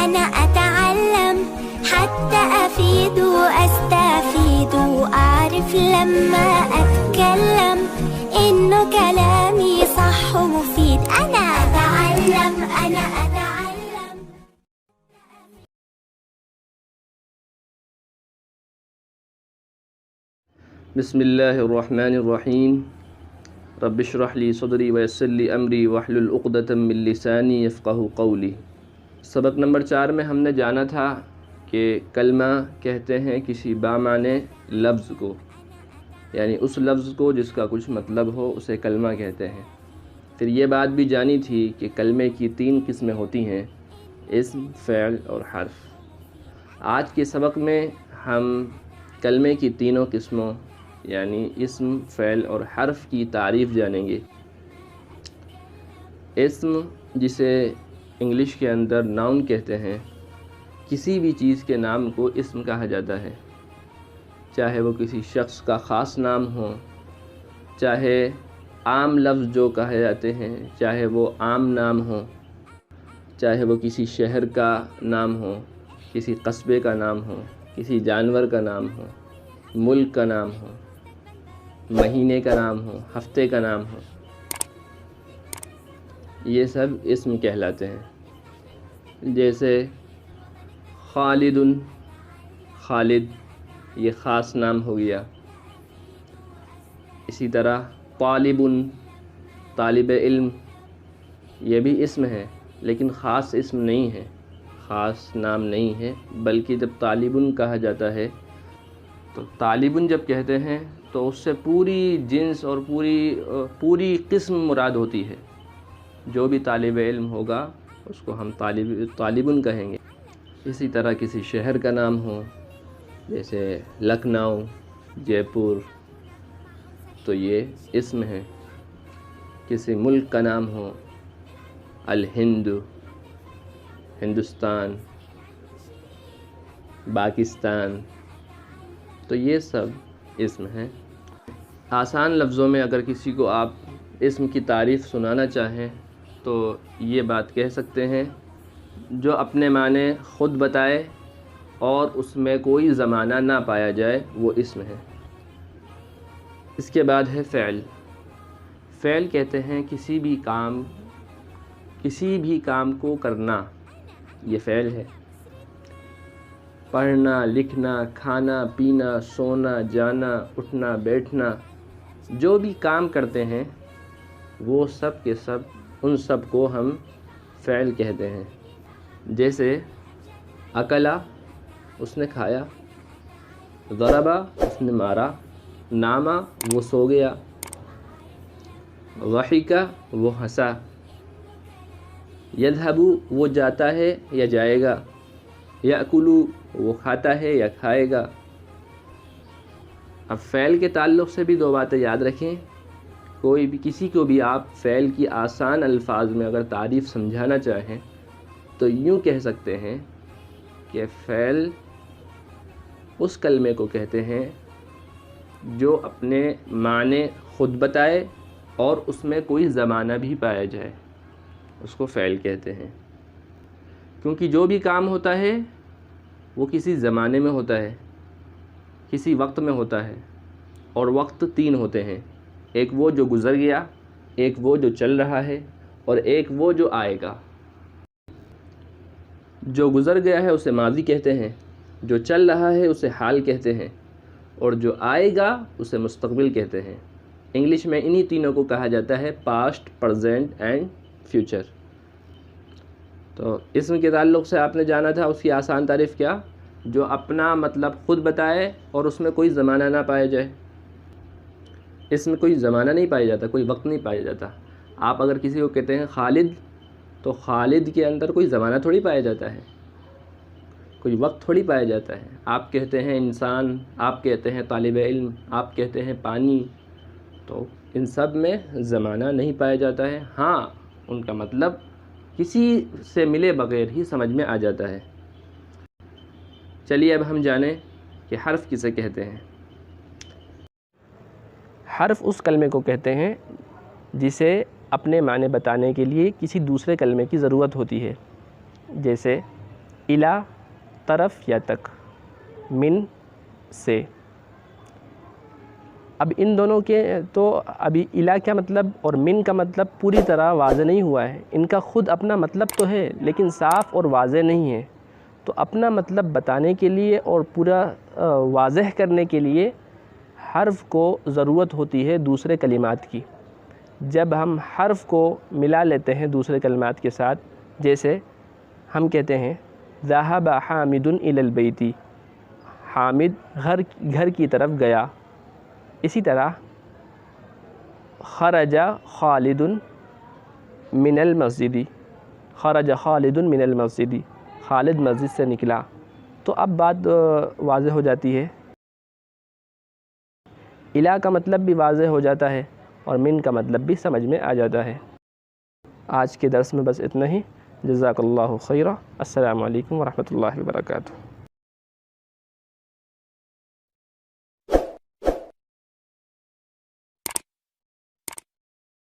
أنا أتعلم حتى أفيد وأستفيد وأعرف لما أتكلم إنه كلامي صح ومفيد. أنا أتعلم أنا أتعلم. بسم اللہ الرحمن الرحیم. رب اشرح لی صدری ویسر لی امری واحلل عقدۃ من لسانی یفقہوا قولی. سبق نمبر 4 میں ہم نے جانا تھا کہ کلمہ کہتے ہیں کسی بامعنی لفظ کو، یعنی اس لفظ کو جس کا کچھ مطلب ہو اسے کلمہ کہتے ہیں. پھر یہ بات بھی جانی تھی کہ کلمے کی 3 قسمیں ہوتی ہیں: اسم، فعل اور حرف. آج کے سبق میں ہم کلمے کی تینوں قسموں یعنی اسم، فعل اور حرف کی تعریف جانیں گے. اسم، جسے انگلش کے اندر ناؤن کہتے ہیں، کسی بھی چیز کے نام کو اسم کہا جاتا ہے، چاہے وہ کسی شخص کا خاص نام ہو، چاہے عام لفظ جو کہے جاتے ہیں چاہے وہ عام نام ہو، چاہے وہ کسی شہر کا نام ہو، کسی قصبے کا نام ہو، کسی جانور کا نام ہو، ملک کا نام ہو، مہینے کا نام ہو، ہفتے کا نام ہو، یہ سب اسم کہلاتے ہیں. جیسے خالد، خالد یہ خاص نام ہو گیا. اسی طرح طالب، طالب علم یہ بھی اسم ہے لیکن خاص اسم نہیں ہے، خاص نام نہیں ہے، بلکہ جب طالبن کہا جاتا ہے تو طالبن جب کہتے ہیں تو اس سے پوری جنس اور پوری قسم مراد ہوتی ہے. جو بھی طالب علم ہوگا اس کو ہم طالبن کہیں گے. اسی طرح کسی شہر کا نام ہو جیسے لکھنؤ، جے پور، تو یہ اسم ہے. کسی ملک کا نام ہو الہند، ہندوستان، پاکستان، تو یہ سب اسم ہیں. آسان لفظوں میں اگر کسی کو آپ اسم کی تعریف سنانا چاہیں تو یہ بات کہہ سکتے ہیں: جو اپنے معنی خود بتائے اور اس میں کوئی زمانہ نہ پایا جائے وہ اسم ہے. اس کے بعد ہے فعل. فعل کہتے ہیں کسی بھی کام کو کرنا، یہ فعل ہے. پڑھنا، لکھنا، کھانا، پینا، سونا، جانا، اٹھنا، بیٹھنا، جو بھی کام کرتے ہیں وہ سب کے سب ان سب کو ہم فعل کہتے ہیں. جیسے اکلا اس نے کھایا، ضربا اس نے مارا، ناما وہ سو گیا، ضحکا وہ ہنسا، یذهب وہ جاتا ہے یا جائے گا، یأکل وہ کھاتا ہے یا کھائے گا. اب فعل کے تعلق سے بھی 2 باتیں یاد رکھیں. کسی کو بھی آپ فعل کی آسان الفاظ میں اگر تعریف سمجھانا چاہیں تو یوں کہہ سکتے ہیں کہ فعل اس کلمے کو کہتے ہیں جو اپنے معنی خود بتائے اور اس میں کوئی زمانہ بھی پایا جائے، اس کو فعل کہتے ہیں. کیونکہ جو بھی کام ہوتا ہے وہ کسی زمانے میں ہوتا ہے، کسی وقت میں ہوتا ہے، اور وقت 3 ہوتے ہیں: ایک وہ جو گزر گیا، ایک وہ جو چل رہا ہے، اور ایک وہ جو آئے گا. جو گزر گیا ہے اسے ماضی کہتے ہیں، جو چل رہا ہے اسے حال کہتے ہیں، اور جو آئے گا اسے مستقبل کہتے ہیں. انگلش میں انہی تینوں کو کہا جاتا ہے پاسٹ، پریزنٹ اینڈ فیوچر. تو اسم کے تعلق سے آپ نے جانا تھا اس کی آسان تعریف کیا؟ جو اپنا مطلب خود بتائے اور اس میں کوئی زمانہ نہ پایا جائے. اس میں کوئی زمانہ نہیں پایا جاتا، کوئی وقت نہیں پایا جاتا. آپ اگر کسی کو کہتے ہیں خالد تو خالد کے اندر کوئی زمانہ تھوڑی پایا جاتا ہے، کوئی وقت تھوڑی پایا جاتا ہے. آپ کہتے ہیں انسان، آپ کہتے ہیں طالب علم، آپ کہتے ہیں پانی، تو ان سب میں زمانہ نہیں پایا جاتا ہے. ہاں ان کا مطلب کسی سے ملے بغیر ہی سمجھ میں آ جاتا ہے. چلیے اب ہم جانیں کہ حرف کسے کہتے ہیں. حرف اس کلمے کو کہتے ہیں جسے اپنے معنی بتانے کے لیے کسی دوسرے کلمے کی ضرورت ہوتی ہے. جیسے الا طرف یا تک، من سے۔ اب ان دونوں کے تو ابھی الا کا مطلب اور من کا مطلب پوری طرح واضح نہیں ہوا ہے، ان کا خود اپنا مطلب تو ہے لیکن صاف اور واضح نہیں ہے۔ تو اپنا مطلب بتانے کے لیے اور پورا واضح کرنے کے لیے حرف کو ضرورت ہوتی ہے دوسرے کلمات کی۔ جب ہم حرف کو ملا لیتے ہیں دوسرے کلمات کے ساتھ، جیسے ہم کہتے ہیں ذہب حامد الی البیت، حامد گھر کی طرف گیا۔ اسی طرح خرج خالد من المسجد، خرج خالد من المسجد، خالد مسجد سے نکلا۔ تو اب بات واضح ہو جاتی ہے، الا کا مطلب بھی واضح ہو جاتا ہے اور من کا مطلب بھی سمجھ میں آ جاتا ہے۔ آج کے درس میں بس اتنا ہی۔ جزاک اللہ خیرہ۔ السلام علیکم ورحمۃ اللہ وبرکاتہ۔